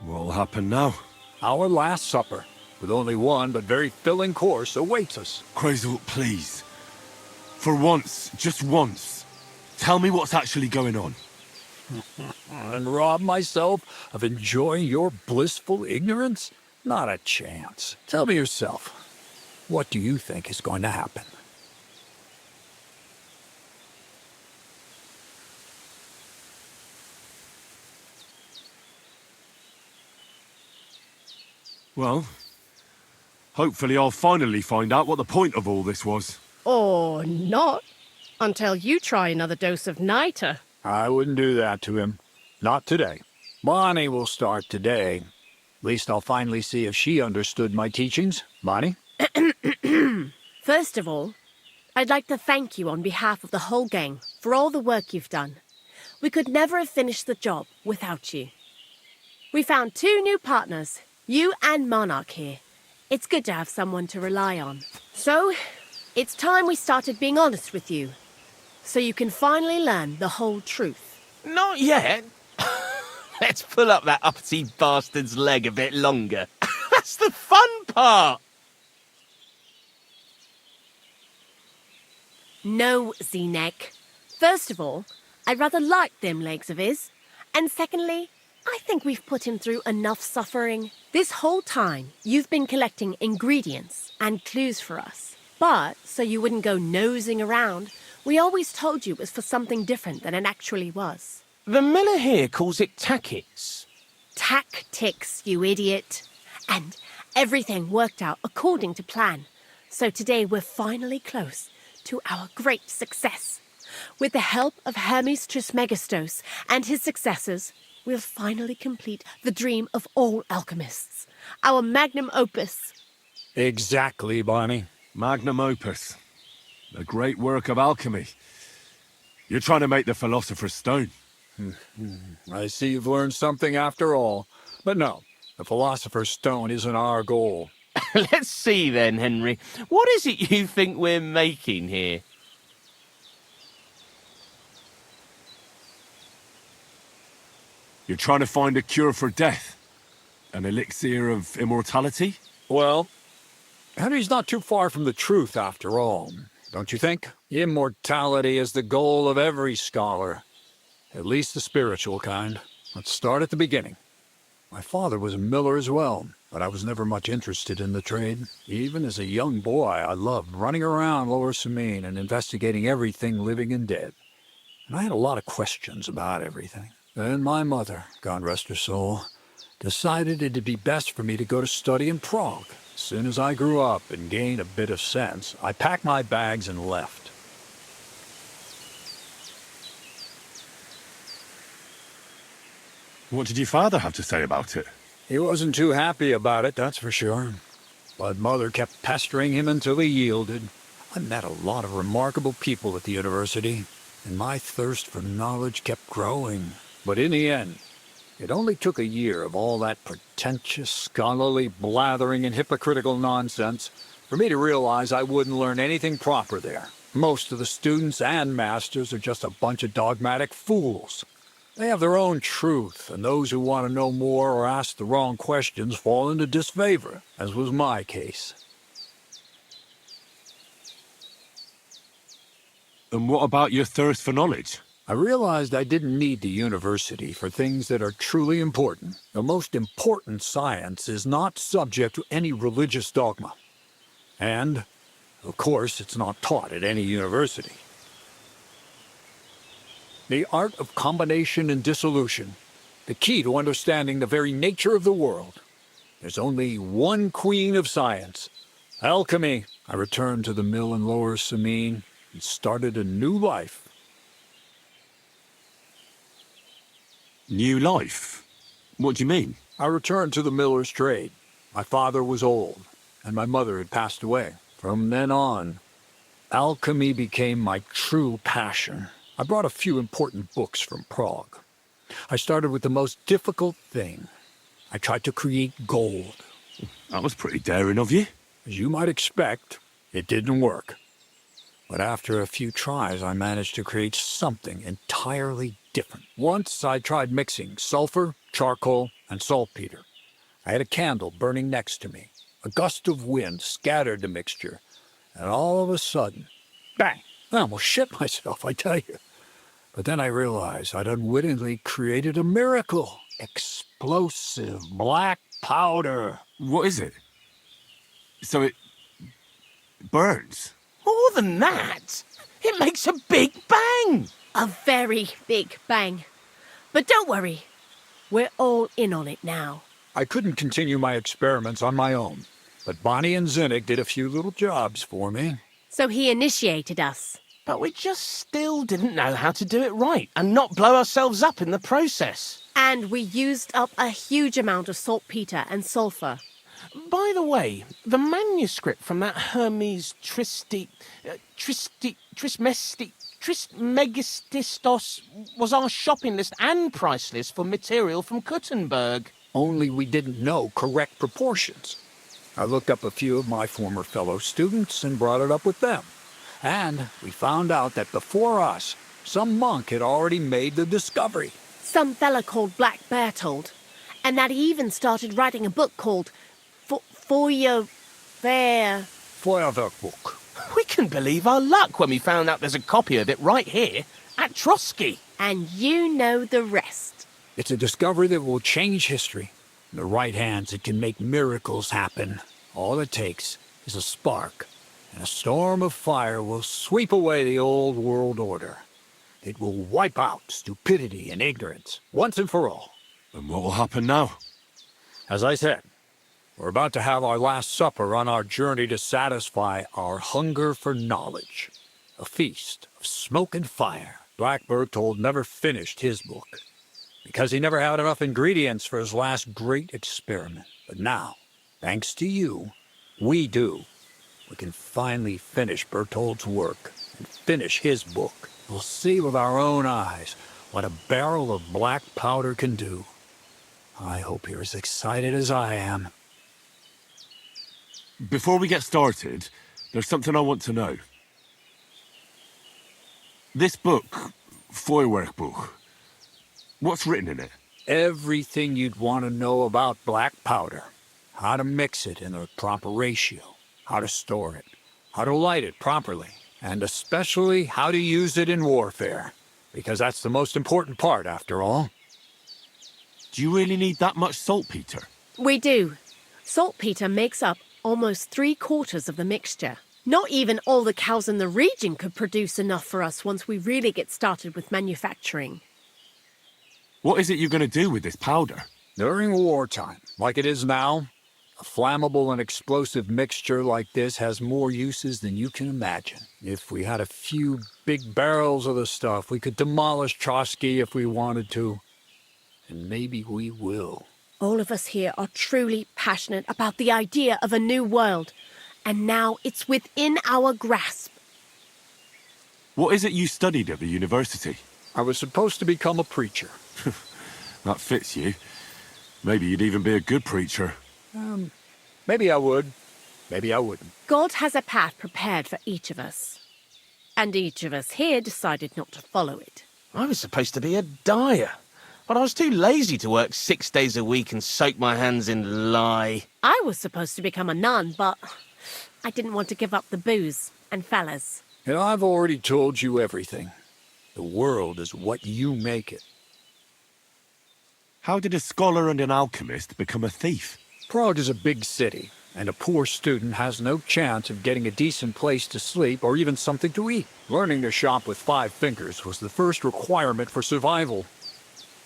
What'll happen now? Our last supper, with only one but very filling course, awaits us. Kreyzl, please. For once, just once, tell me what's actually going on. And rob myself of enjoying your blissful ignorance? Not a chance. Tell me yourself, what do you think is going to happen? Well, hopefully I'll finally find out what the point of all this was. Or not, until you try another dose of niter. I wouldn't do that to him. Not today. Bonnie will start today. At least I'll finally see if she understood my teachings. Bonnie? First of all, I'd like to thank you on behalf of the whole gang for all the work you've done. We could never have finished the job without you. We found 2 new partners, you and Monarch here. It's good to have someone to rely on. So, it's time we started being honest with you, so you can finally learn the whole truth. Not yet. Let's pull up that uppity bastard's leg a bit longer. That's the fun part! No, Z-Neck. First of all, I rather like them legs of his. And secondly, I think we've put him through enough suffering. This whole time, you've been collecting ingredients and clues for us. But, so you wouldn't go nosing around, we always told you it was for something different than it actually was. The miller here calls it tactics. Tactics, you idiot. And everything worked out according to plan. So today we're finally close to our great success. With the help of Hermes Trismegistos and his successors, we'll finally complete the dream of all alchemists. Our magnum opus. Exactly, Bonnie. Magnum opus. A great work of alchemy. You're trying to make the Philosopher's Stone. I see you've learned something after all. But no, the Philosopher's Stone isn't our goal. Let's see then, Henry. What is it you think we're making here? You're trying to find a cure for death? An elixir of immortality? Well, Henry's not too far from the truth after all, don't you think? Immortality is the goal of every scholar. At least the spiritual kind. Let's start at the beginning. My father was a miller as well, but I was never much interested in the trade. Even as a young boy, I loved running around Lower Samine and investigating everything living and dead. And I had a lot of questions about everything. Then my mother, God rest her soul, decided it'd be best for me to go to study in Prague. As soon as I grew up and gained a bit of sense, I packed my bags and left. What did your father have to say about it? He wasn't too happy about it, that's for sure. But Mother kept pestering him until he yielded. I met a lot of remarkable people at the university, and my thirst for knowledge kept growing. But in the end, it only took a year of all that pretentious, scholarly blathering and hypocritical nonsense for me to realize I wouldn't learn anything proper there. Most of the students and masters are just a bunch of dogmatic fools. They have their own truth, and those who want to know more or ask the wrong questions fall into disfavor, as was my case. And what about your thirst for knowledge? I realized I didn't need the university for things that are truly important. The most important science is not subject to any religious dogma. And, of course, it's not taught at any university. The art of combination and dissolution, the key to understanding the very nature of the world. There's only one queen of science, alchemy. I returned to the mill in Lower Samine and started a new life. New life? What do you mean? I returned to the miller's trade. My father was old, and my mother had passed away. From then on, alchemy became my true passion. I brought a few important books from Prague. I started with the most difficult thing. I tried to create gold. That was pretty daring of you. As you might expect, it didn't work. But after a few tries, I managed to create something entirely different. Once I tried mixing sulfur, charcoal, and saltpeter. I had a candle burning next to me. A gust of wind scattered the mixture, and all of a sudden, bang! I almost shit myself, I tell you. But then I realized I'd unwittingly created a miracle. Explosive black powder. What is it? So it burns? More than that, it makes a big bang. A very big bang. But don't worry, we're all in on it now. I couldn't continue my experiments on my own, but Bonnie and Zinnik did a few little jobs for me. So he initiated us. But we just still didn't know how to do it right and not blow ourselves up in the process. And we used up a huge amount of saltpeter and sulfur. By the way, the manuscript from that Hermes Trismegistos was our shopping list and price list for material from Kuttenberg. Only we didn't know correct proportions. I looked up a few of my former fellow students and brought it up with them. And we found out that before us, some monk had already made the discovery. Some fella called Black Bertold. And that he even started writing a book called Feuerwerkbuch. We couldn't believe our luck when we found out there's a copy of it right here at Trotsky. And you know the rest. It's a discovery that will change history. In the right hands, it can make miracles happen. All it takes is a spark, and a storm of fire will sweep away the old world order. It will wipe out stupidity and ignorance, once and for all. And what will happen now? As I said, we're about to have our last supper on our journey to satisfy our hunger for knowledge. A feast of smoke and fire. Black Bertold never finished his book, because he never had enough ingredients for his last great experiment. But now, thanks to you, we do. We can finally finish Bertold's work and finish his book. We'll see with our own eyes what a barrel of black powder can do. I hope you're as excited as I am. Before we get started, there's something I want to know. This book, Feuerwerkbuch, what's written in it? Everything you'd want to know about black powder. How to mix it in the proper ratio. How to store it. How to light it properly. And especially how to use it in warfare. Because that's the most important part, after all. Do you really need that much saltpeter? We do. Saltpeter makes up almost 3/4 of the mixture. Not even all the cows in the region could produce enough for us once we really get started with manufacturing. What is it you're going to do with this powder? During wartime, like it is now, a flammable and explosive mixture like this has more uses than you can imagine. If we had a few big barrels of the stuff, we could demolish Trotsky if we wanted to. And maybe we will. All of us here are truly passionate about the idea of a new world, and now it's within our grasp. What is it you studied at the university? I was supposed to become a preacher. That fits you. Maybe you'd even be a good preacher. Maybe I would. Maybe I wouldn't. God has a path prepared for each of us. And each of us here decided not to follow it. I was supposed to be a dyer, but I was too lazy to work 6 days a week and soak my hands in lye. I was supposed to become a nun, but I didn't want to give up the booze and fellas. And I've already told you everything. The world is what you make it. How did a scholar and an alchemist become a thief? Prague is a big city, and a poor student has no chance of getting a decent place to sleep or even something to eat. Learning to shop with 5 fingers was the first requirement for survival.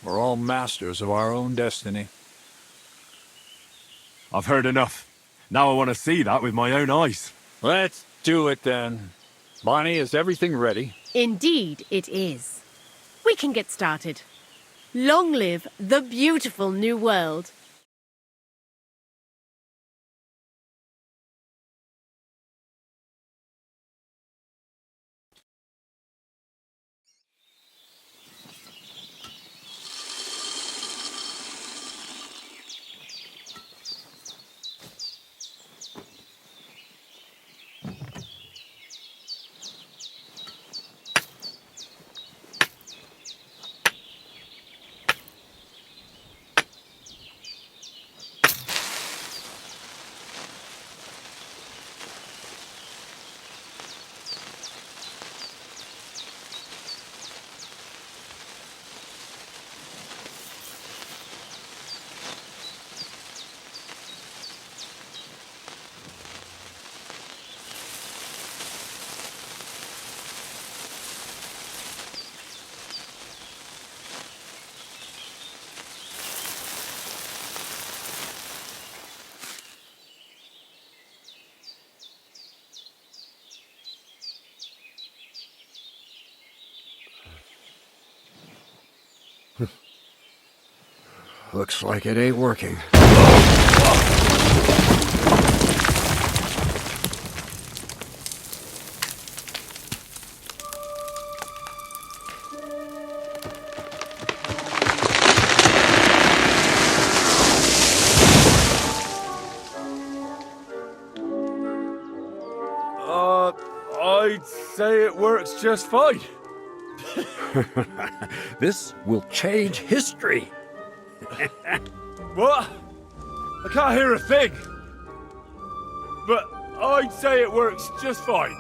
We're all masters of our own destiny. I've heard enough. Now I want to see that with my own eyes. Let's do it then. Bonnie, is everything ready? Indeed it is. We can get started. Long live the beautiful new world. Looks like it ain't working. I'd say it works just fine. This will change history. What? I can't hear a thing. But I'd say it works just fine.